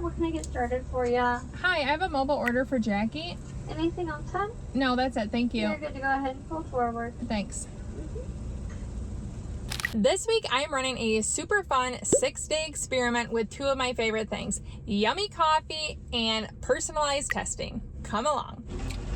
What can I get started for you? Hi, I have a mobile order for Jackie. Anything else, hon? No, that's it. Thank you. You're good to go ahead and pull forward. Thanks. This week, I am running a super fun 6-day experiment with two of my favorite things, yummy coffee and personalized testing. Come along.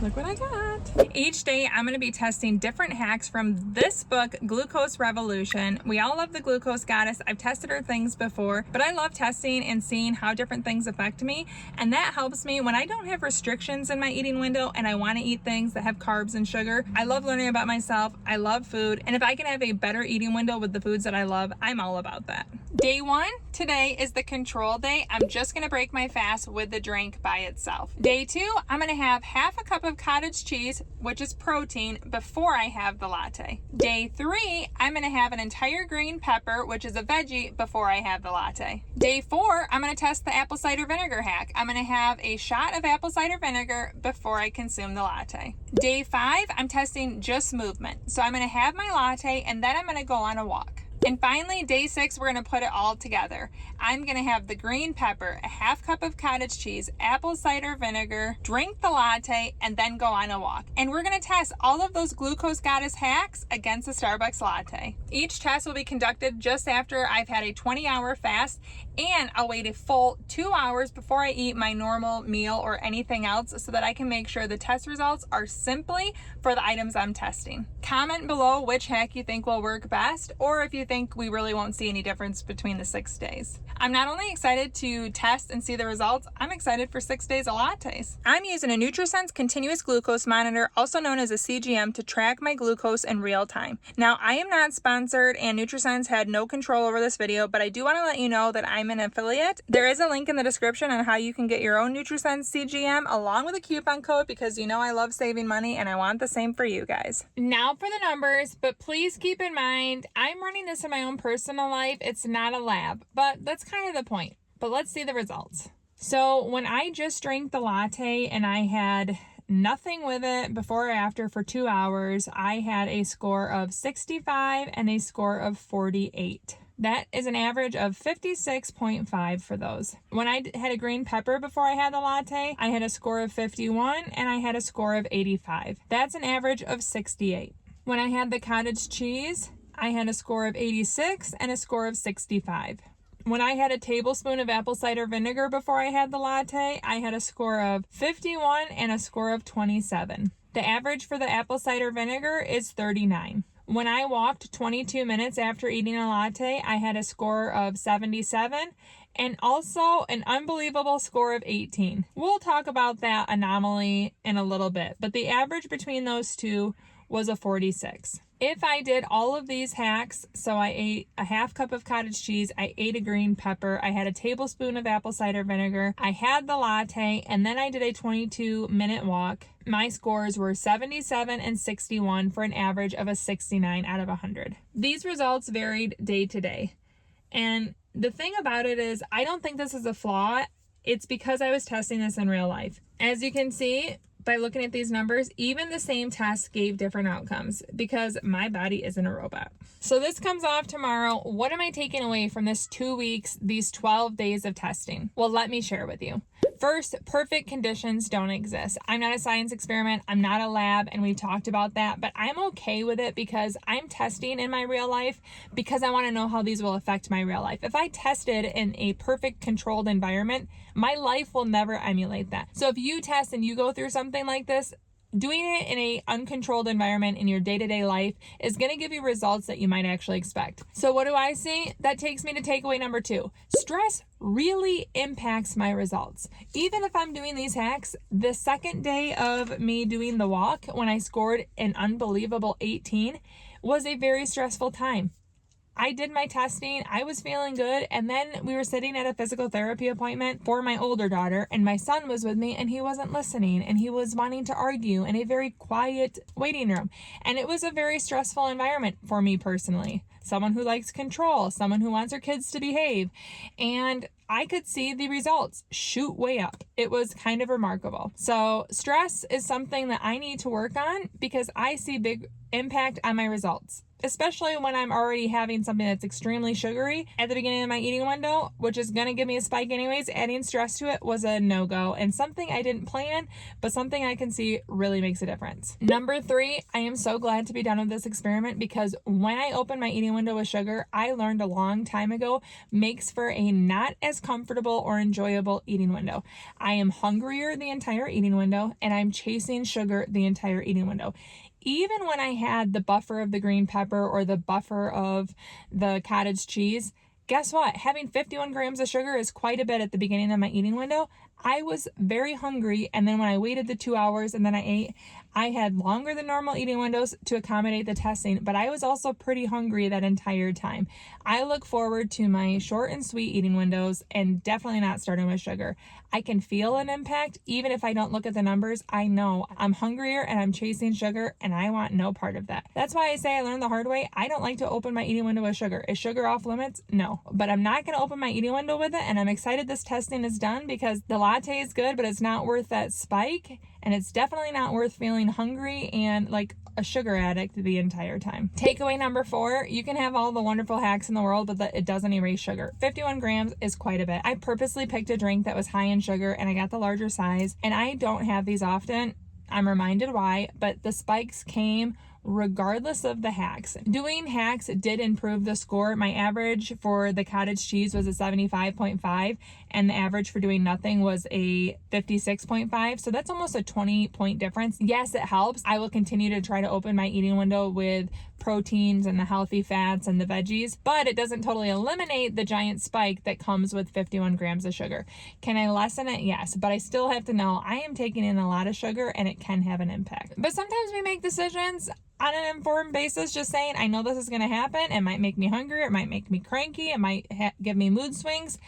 Look what I got. Each day, I'm going to be testing different hacks from this book, Glucose Revolution. We all love the glucose goddess. I've tested her things before, but I love testing and seeing how different things affect me. And that helps me when I don't have restrictions in my eating window and I want to eat things that have carbs and sugar. I love learning about myself. I love food. And if I can have a better eating window with the foods that I love, I'm all about that. Day 1, today is the control day. I'm just going to break my fast with the drink by itself. Day 2, I'm going to have half a cup of cottage cheese, which is protein, before I have the latte. Day 3, I'm going to have an entire green pepper, which is a veggie, before I have the latte. Day 4, I'm going to test the apple cider vinegar hack. I'm going to have a shot of apple cider vinegar before I consume the latte. Day 5, I'm testing just movement. So I'm going to have my latte and then I'm going to go on a walk. And finally, day 6, we're going to put it all together. I'm going to have the green pepper, a half cup of cottage cheese, apple cider vinegar, drink the latte, and then go on a walk. And we're going to test all of those glucose goddess hacks against the Starbucks latte. Each test will be conducted just after I've had a 20-hour fast, and I'll wait a full 2 hours before I eat my normal meal or anything else so that I can make sure the test results are simply for the items I'm testing. Comment below which hack you think will work best, or if you think we really won't see any difference between the 6 days. I'm not only excited to test and see the results, I'm excited for 6 days of lattes. I'm using a NutriSense continuous glucose monitor, also known as a CGM, to track my glucose in real time. Now, I am not sponsored and NutriSense had no control over this video, but I do want to let you know that I'm an affiliate. There is a link in the description on how you can get your own NutriSense CGM along with a coupon code, because you know I love saving money and I want the same for you guys. Now for the numbers, but please keep in mind, I'm running this in my own personal life. It's not a lab, but that's kind of the point. But let's see the results. So when I just drank the latte and I had nothing with it before or after for 2 hours, I had a score of 65 and a score of 48. That is an average of 56.5 for those. When I had a green pepper before I had the latte, I had a score of 51 and I had a score of 85. That's an average of 68. When I had the cottage cheese, I had a score of 86 and a score of 65. When I had a tablespoon of apple cider vinegar before I had the latte, I had a score of 51 and a score of 27. The average for the apple cider vinegar is 39. When I walked 22 minutes after eating a latte, I had a score of 77 and also an unbelievable score of 18. We'll talk about that anomaly in a little bit, but the average between those two was a 46. If I did all of these hacks, so I ate a half cup of cottage cheese, I ate a green pepper, I had a tablespoon of apple cider vinegar, I had the latte, and then I did a 22-minute walk, my scores were 77 and 61 for an average of a 69 out of 100. These results varied day to day. And the thing about it is, I don't think this is a flaw. It's because I was testing this in real life. As you can see, by looking at these numbers, even the same test gave different outcomes because my body isn't a robot. So this comes off tomorrow. What am I taking away from this 2 weeks, these 12 days of testing? Well, let me share with you. First, perfect conditions don't exist. I'm not a science experiment. I'm not a lab, and we've talked about that, but I'm okay with it because I'm testing in my real life because I want to know how these will affect my real life. If I tested in a perfect controlled environment, my life will never emulate that. So if you test and you go through something like this, doing it in a uncontrolled environment in your day-to-day life is going to give you results that you might actually expect. So what do I see? That takes me to takeaway number 2. Stress really impacts my results. Even if I'm doing these hacks, the second day of me doing the walk, when I scored an unbelievable 18, was a very stressful time. I did my testing, I was feeling good, and then we were sitting at a physical therapy appointment for my older daughter, and my son was with me, and he wasn't listening, and he was wanting to argue in a very quiet waiting room. And it was a very stressful environment for me personally. Someone who likes control, someone who wants her kids to behave, and I could see the results shoot way up. It was kind of remarkable. So stress is something that I need to work on because I see big impact on my results. especially when I'm already having something that's extremely sugary at the beginning of my eating window, which is going to give me a spike anyways. Adding stress to it was a no-go, and something I didn't plan, but something I can see really makes a difference. Number 3, I am so glad to be done with this experiment, because when I opened my eating window with sugar, I learned a long time ago, makes for a not as comfortable or enjoyable eating window. I am hungrier the entire eating window, and I'm chasing sugar the entire eating window. Even when I had the buffer of the green pepper or the buffer of the cottage cheese, guess what? Having 51 grams of sugar is quite a bit at the beginning of my eating window. I was very hungry, and then when I waited the 2 hours and then I ate, I had longer than normal eating windows to accommodate the testing, but I was also pretty hungry that entire time. I look forward to my short and sweet eating windows, and definitely not starting with sugar. I can feel an impact even if I don't look at the numbers. I know I'm hungrier and I'm chasing sugar, and I want no part of that. That's why I say I learned the hard way. I don't like to open my eating window with sugar. Is sugar off limits? No, but I'm not going to open my eating window with it, and I'm excited this testing is done, because the latte is good, but it's not worth that spike, and it's definitely not worth feeling hungry and like a sugar addict the entire time. Takeaway number 4, you can have all the wonderful hacks in the world, but it doesn't erase sugar. 51 grams is quite a bit. I purposely picked a drink that was high in sugar, and I got the larger size, and I don't have these often. I'm reminded why, but the spikes came regardless of the hacks. Doing hacks did improve the score. My average for the cottage cheese was a 75.5, and the average for doing nothing was a 56.5. So that's almost a 20-point difference. Yes, it helps. I will continue to try to open my eating window with proteins and the healthy fats and the veggies, but it doesn't totally eliminate the giant spike that comes with 51 grams of sugar. Can I lessen it? Yes, but I still have to know I am taking in a lot of sugar, and it can have an impact. But sometimes we make decisions on an informed basis, just saying, I know this is going to happen. It might make me hungry. It might make me cranky. It might give me mood swings.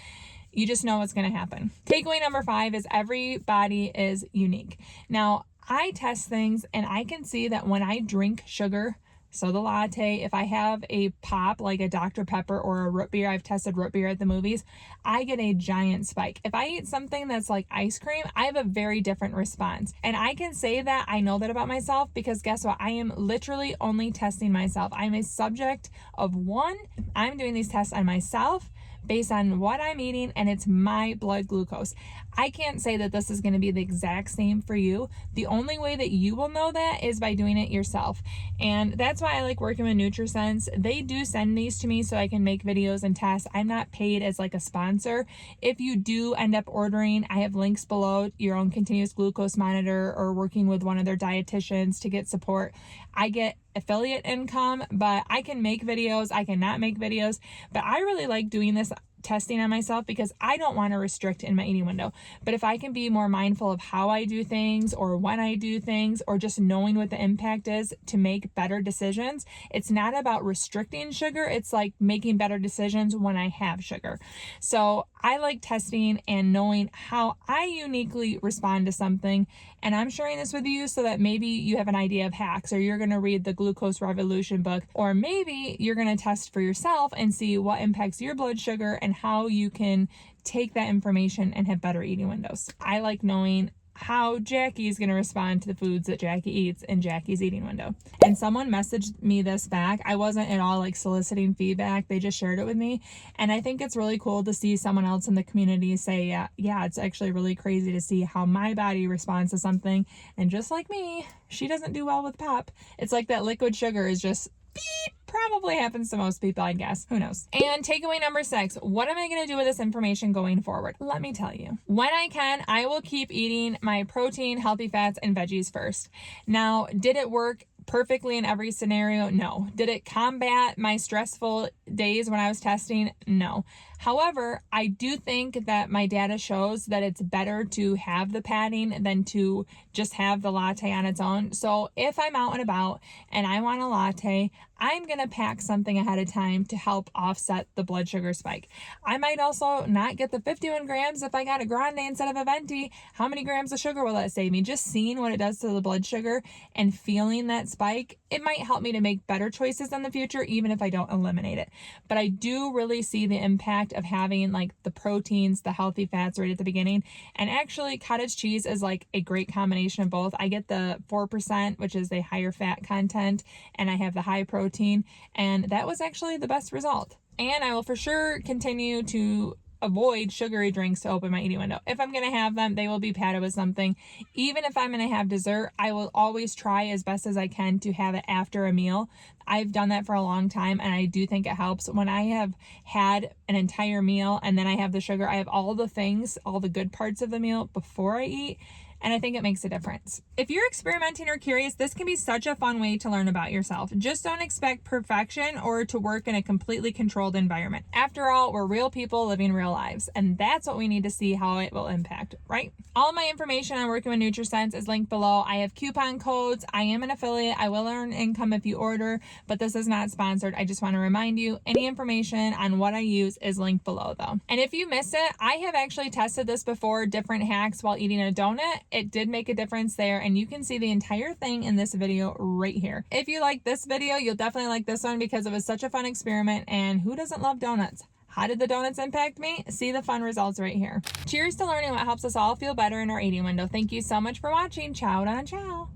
You just know what's going to happen. Takeaway number 5 is everybody is unique. Now, I test things, and I can see that when I drink sugar, so the latte, if I have a pop like a Dr. Pepper or a root beer, I've tested root beer at the movies, I get a giant spike. If I eat something that's like ice cream, I have a very different response. And I can say that I know that about myself, because guess what? I am literally only testing myself. I'm a subject of one. I'm doing these tests on myself based on what I'm eating, and it's my blood glucose. I can't say that this is going to be the exact same for you. The only way that you will know that is by doing it yourself. And that's why I like working with NutriSense. They do send these to me so I can make videos and tests. I'm not paid as like a sponsor. If you do end up ordering, I have links below, your own continuous glucose monitor, or working with one of their dietitians to get support. I get affiliate income, but I can make videos, I cannot make videos, but I really like doing this testing on myself because I don't want to restrict in my eating window. But if I can be more mindful of how I do things, or when I do things, or just knowing what the impact is to make better decisions, it's not about restricting sugar. It's like making better decisions when I have sugar. So I like testing and knowing how I uniquely respond to something. And I'm sharing this with you so that maybe you have an idea of hacks, or you're going to read the Glucose Revolution book, or maybe you're going to test for yourself and see what impacts your blood sugar and how you can take that information and have better eating windows. I like knowing how Jackie is going to respond to the foods that Jackie eats in Jackie's eating window. And someone messaged me this back. I wasn't at all like soliciting feedback. They just shared it with me. And I think it's really cool to see someone else in the community say, yeah, it's actually really crazy to see how my body responds to something. And just like me, she doesn't do well with pop. It's like that liquid sugar is just beep. Probably happens to most people, I guess. Who knows? And takeaway number 6, what am I going to do with this information going forward? Let me tell you. When I can, I will keep eating my protein, healthy fats, and veggies first. Now, did it work perfectly in every scenario? No. Did it combat my stressful days when I was testing? No. However, I do think that my data shows that it's better to have the padding than to just have the latte on its own. So if I'm out and about and I want a latte, I'm going to pack something ahead of time to help offset the blood sugar spike. I might also not get the 51 grams if I got a grande instead of a venti. How many grams of sugar will that save me? Just seeing what it does to the blood sugar and feeling that spike, it might help me to make better choices in the future, even if I don't eliminate it. But I do really see the impact of having like the proteins, the healthy fats right at the beginning. And actually cottage cheese is like a great combination of both. I get the 4%, which is the higher fat content, and I have the high protein, and that was actually the best result. And I will for sure continue to avoid sugary drinks to open my eating window. If I'm going to have them, they will be padded with something. Even if I'm going to have dessert, I will always try as best as I can to have it after a meal. I've done that for a long time, and I do think it helps. When I have had an entire meal and then I have the sugar, I have all the things, all the good parts of the meal before I eat, and I think it makes a difference. If you're experimenting or curious, this can be such a fun way to learn about yourself. Just don't expect perfection or to work in a completely controlled environment. After all, we're real people living real lives, and that's what we need to see how it will impact, right? All of my information on working with NutriSense is linked below. I have coupon codes. I am an affiliate. I will earn income if you order, but this is not sponsored. I just want to remind you, any information on what I use is linked below though. And if you missed it, I have actually tested this before, different hacks while eating a donut. It did make a difference there, and you can see the entire thing in this video right here. If you like this video, you'll definitely like this one because it was such a fun experiment, and who doesn't love donuts? How did the donuts impact me? See the fun results right here. Cheers to learning what helps us all feel better in our eating window. Thank you so much for watching. Ciao don ciao.